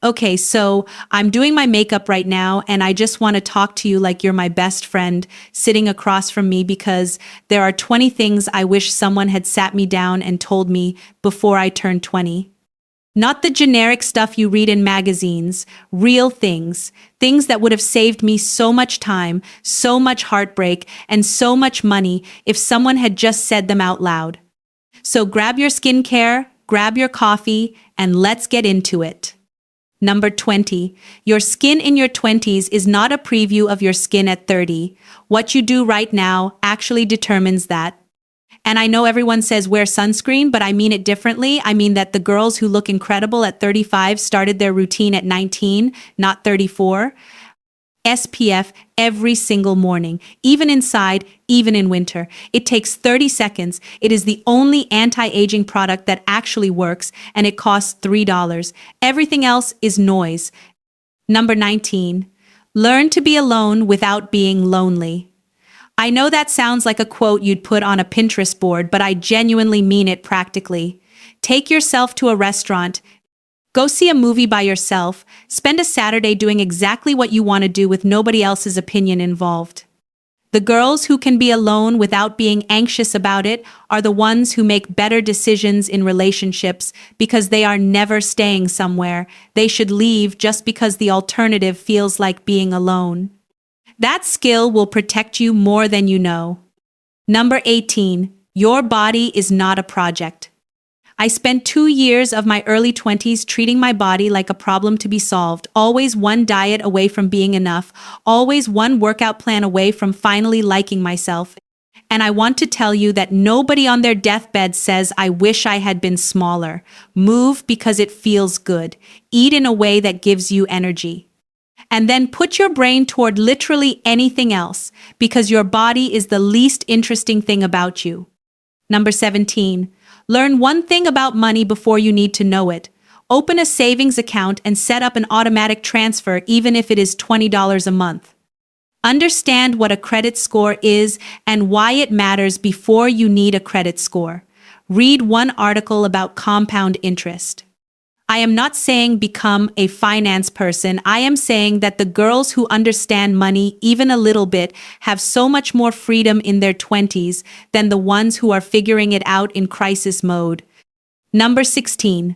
Okay, so I'm doing my makeup right now, and I just want to talk to you like you're my best friend sitting across from me because there are 20 things I wish someone had sat me down and told me before I turned 20. Not the generic stuff you read in magazines, real things, things that would have saved me so much time, so much heartbreak, and so much money if someone had just said them out loud. So grab your skincare, grab your coffee, and let's get into it. Number 20. Your skin in your 20s is not a preview of your skin at 30. What you do right now actually determines that. And I know everyone says wear sunscreen, but I mean it differently. I mean that the girls who look incredible at 35 started their routine at 19, not 34. SPF every single morning, even inside, even in winter. It takes 30 seconds. It is the only anti-aging product that actually works, and it costs $3. Everything else is noise. Number 19. Learn to be alone without being lonely. I know that sounds like a quote you'd put on a Pinterest board, but I genuinely mean it practically. Take yourself to a restaurant. Go see a movie by yourself. Spend a Saturday doing exactly what you want to do with nobody else's opinion involved. The girls who can be alone without being anxious about it are the ones who make better decisions in relationships because they are never staying somewhere. They should leave just because the alternative feels like being alone. That skill will protect you more than you know. Number 18. Your body is not a project. I spent 2 years of my early 20s treating my body like a problem to be solved, always one diet away from being enough, always one workout plan away from finally liking myself. And I want to tell you that nobody on their deathbed says, I wish I had been smaller. Move because it feels good. Eat in a way that gives you energy. And then put your brain toward literally anything else, because your body is the least interesting thing about you. Number 17. Learn one thing about money before you need to know it. Open a savings account and set up an automatic transfer even if it is $20 a month. Understand what a credit score is and why it matters before you need a credit score. Read one article about compound interest. I am not saying become a finance person. I am saying that the girls who understand money even a little bit have so much more freedom in their 20s than the ones who are figuring it out in crisis mode. Number 16.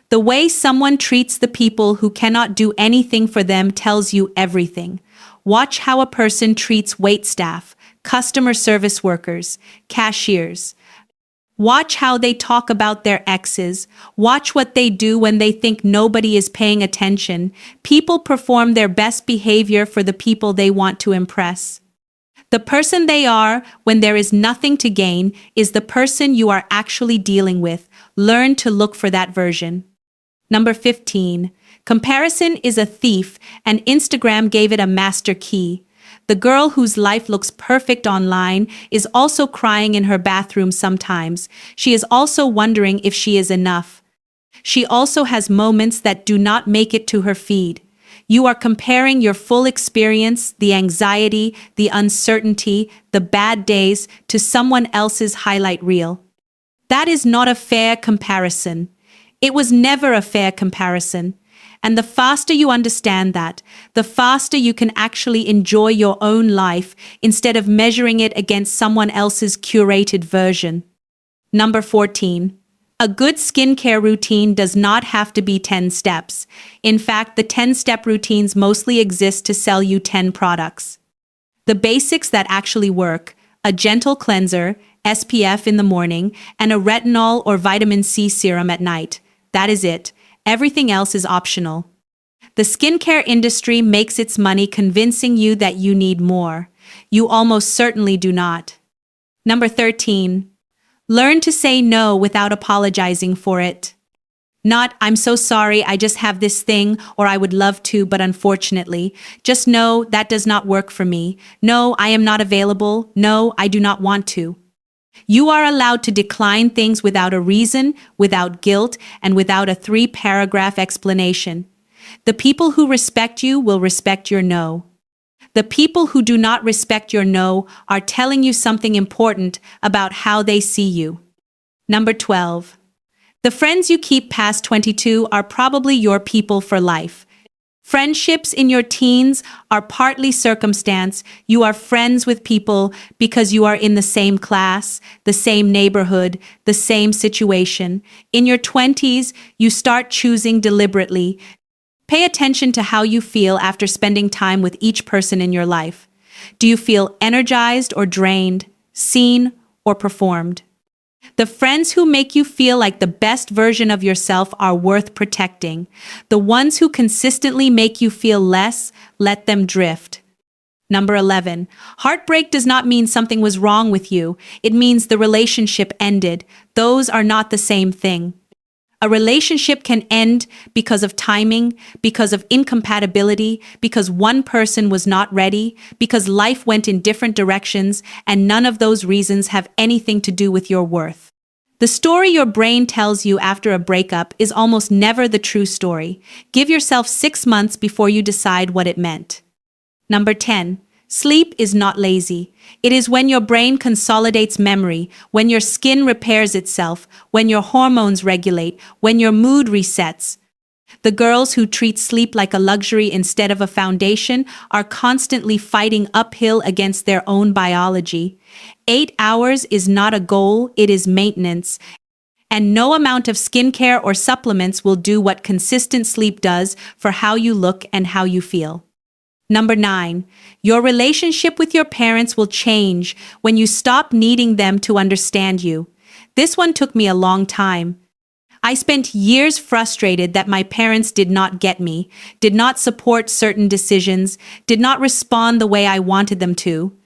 The way someone treats the people who cannot do anything for them tells you everything. Watch how a person treats waitstaff, customer service workers, cashiers. Watch how they talk about their exes. Watch what they do when they think nobody is paying attention. People perform their best behavior for the people they want to impress. The person they are when there is nothing to gain is the person you are actually dealing with. Learn to look for that version. Number 15. Comparison is a thief, and Instagram gave it a master key. The girl whose life looks perfect online is also crying in her bathroom sometimes. She is also wondering if she is enough. She also has moments that do not make it to her feed. You are comparing your full experience, the anxiety, the uncertainty, the bad days, to someone else's highlight reel. That is not a fair comparison. It was never a fair comparison. And the faster you understand that, the faster you can actually enjoy your own life instead of measuring it against someone else's curated version. Number 14. A good skincare routine does not have to be 10 steps. In fact, the 10-step routines mostly exist to sell you 10 products. The basics that actually work: a gentle cleanser, SPF in the morning, and a retinol or vitamin C serum at night. That is it. Everything else is optional. The skincare industry makes its money convincing you that you need more. You almost certainly do not. Number 13. Learn to say no without apologizing for it. Not, I'm so sorry, I just have this thing, or I would love to, but unfortunately. Just no, that does not work for me. No, I am not available. No, I do not want to. You are allowed to decline things without a reason, without guilt, and without a 3-paragraph explanation. The people who respect you will respect your no. The people who do not respect your no are telling you something important about how they see you. Number 12. The friends you keep past 22 are probably your people for life. Friendships in your teens are partly circumstance. You are friends with people because you are in the same class, the same neighborhood, the same situation. In your 20s, you start choosing deliberately. Pay attention to how you feel after spending time with each person in your life. Do you feel energized or drained, seen or performed? The friends who make you feel like the best version of yourself are worth protecting. The ones who consistently make you feel less, let them drift. Number 11. Heartbreak does not mean something was wrong with you. It means the relationship ended. Those are not the same thing. A relationship can end because of timing, because of incompatibility, because one person was not ready, because life went in different directions, and none of those reasons have anything to do with your worth. The story your brain tells you after a breakup is almost never the true story. Give yourself 6 months before you decide what it meant. Number 10. Sleep is not lazy. It is when your brain consolidates memory, when your skin repairs itself, when your hormones regulate, when your mood resets. The girls who treat sleep like a luxury instead of a foundation are constantly fighting uphill against their own biology. 8 hours is not a goal, it is maintenance. And no amount of skincare or supplements will do what consistent sleep does for how you look and how you feel. Number 9. Your relationship with your parents will change when you stop needing them to understand you. This one took me a long time. I spent years frustrated that my parents did not get me, did not support certain decisions, did not respond the way I wanted them to.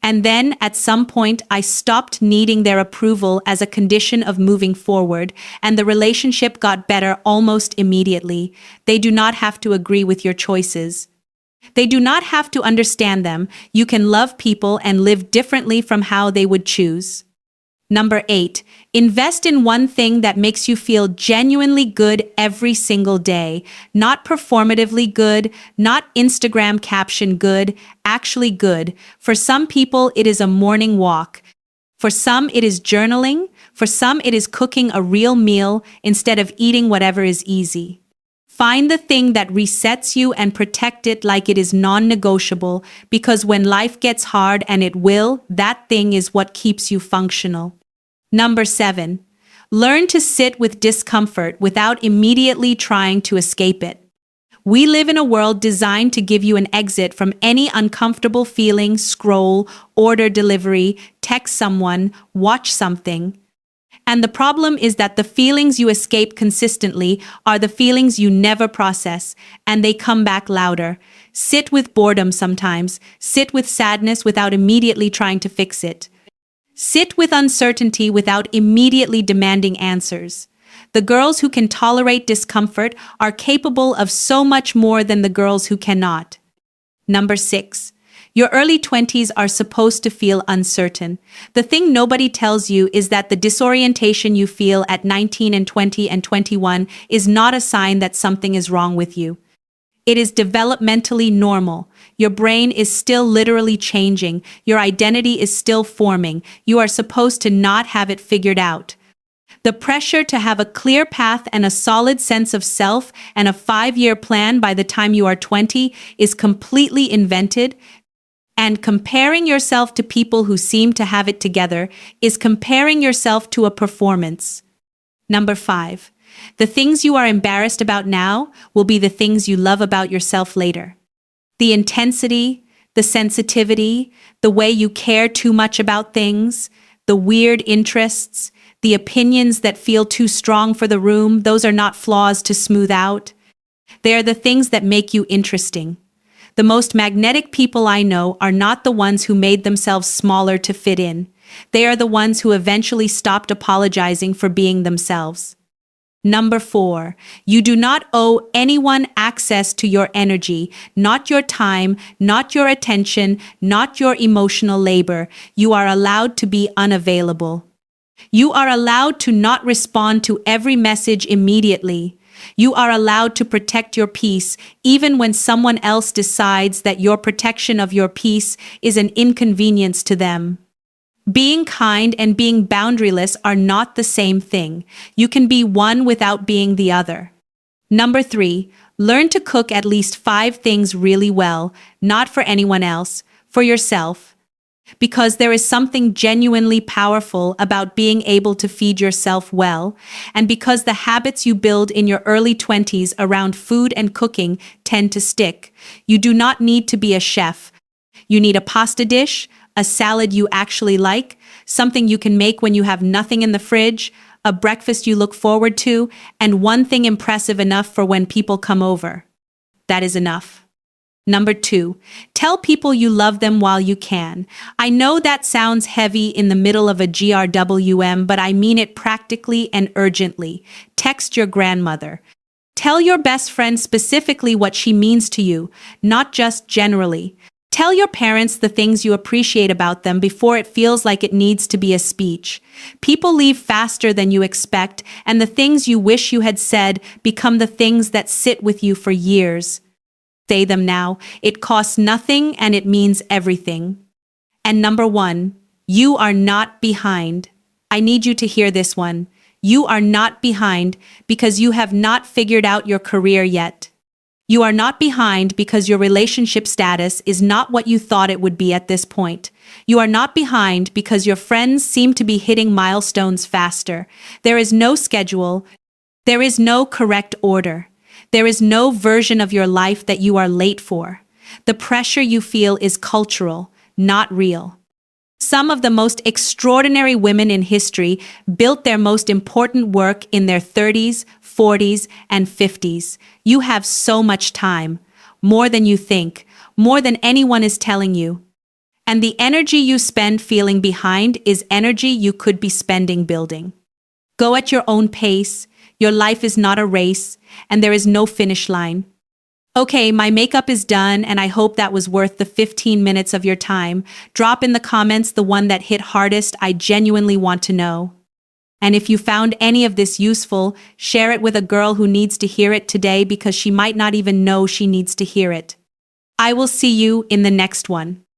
And then, at some point, I stopped needing their approval as a condition of moving forward, and the relationship got better almost immediately. They do not have to agree with your choices. They do not have to understand them. You can love people and live differently from how they would choose. Number 8. Invest in one thing that makes you feel genuinely good every single day. Not performatively good, not Instagram caption good, actually good. For some people, it is a morning walk. For some, it is journaling. For some, it is cooking a real meal instead of eating whatever is easy. Find the thing that resets you and protect it like it is non-negotiable, because when life gets hard, and it will, that thing is what keeps you functional. Number 7. Learn to sit with discomfort without immediately trying to escape it. We live in a world designed to give you an exit from any uncomfortable feeling. Scroll, order delivery, text someone, watch something. And the problem is that the feelings you escape consistently are the feelings you never process, and they come back louder. Sit with boredom sometimes. Sit with sadness without immediately trying to fix it. Sit with uncertainty without immediately demanding answers. The girls who can tolerate discomfort are capable of so much more than the girls who cannot. Number 6. Your early 20s are supposed to feel uncertain. The thing nobody tells you is that the disorientation you feel at 19 and 20 and 21 is not a sign that something is wrong with you. It is developmentally normal. Your brain is still literally changing. Your identity is still forming. You are supposed to not have it figured out. The pressure to have a clear path and a solid sense of self and a 5-year plan by the time you are 20 is completely invented. And comparing yourself to people who seem to have it together is comparing yourself to a performance. Number 5. The things you are embarrassed about now will be the things you love about yourself later. The intensity, the sensitivity, the way you care too much about things, the weird interests, the opinions that feel too strong for the room, those are not flaws to smooth out. They are the things that make you interesting. The most magnetic people I know are not the ones who made themselves smaller to fit in. They are the ones who eventually stopped apologizing for being themselves. Number 4. You do not owe anyone access to your energy, not your time, not your attention, not your emotional labor. You are allowed to be unavailable. You are allowed to not respond to every message immediately. You are allowed to protect your peace, even when someone else decides that your protection of your peace is an inconvenience to them. Being kind and being boundaryless are not the same thing. You can be one without being the other. Number 3, learn to cook at least 5 things really well, not for anyone else, for yourself. Because there is something genuinely powerful about being able to feed yourself well, and because the habits you build in your early 20s around food and cooking tend to stick. You do not need to be a chef. You need a pasta dish, a salad you actually like, something you can make when you have nothing in the fridge, a breakfast you look forward to, and one thing impressive enough for when people come over. That is enough. Number 2, tell people you love them while you can. I know that sounds heavy in the middle of a GRWM, but I mean it practically and urgently. Text your grandmother. Tell your best friend specifically what she means to you, not just generally. Tell your parents the things you appreciate about them before it feels like it needs to be a speech. People leave faster than you expect, and the things you wish you had said become the things that sit with you for years. Say them now. It costs nothing and it means everything. And number 1, you are not behind. I need you to hear this one. You are not behind because you have not figured out your career yet. You are not behind because your relationship status is not what you thought it would be at this point. You are not behind because your friends seem to be hitting milestones faster. There is no schedule. There is no correct order. There is no version of your life that you are late for. The pressure you feel is cultural, not real. Some of the most extraordinary women in history built their most important work in their 30s, 40s, and 50s. You have so much time, more than you think, more than anyone is telling you. And the energy you spend feeling behind is energy you could be spending building. Go at your own pace. Your life is not a race, and there is no finish line. Okay, my makeup is done, and I hope that was worth the 15 minutes of your time. Drop in the comments the one that hit hardest. I genuinely want to know. And if you found any of this useful, share it with a girl who needs to hear it today because she might not even know she needs to hear it. I will see you in the next one.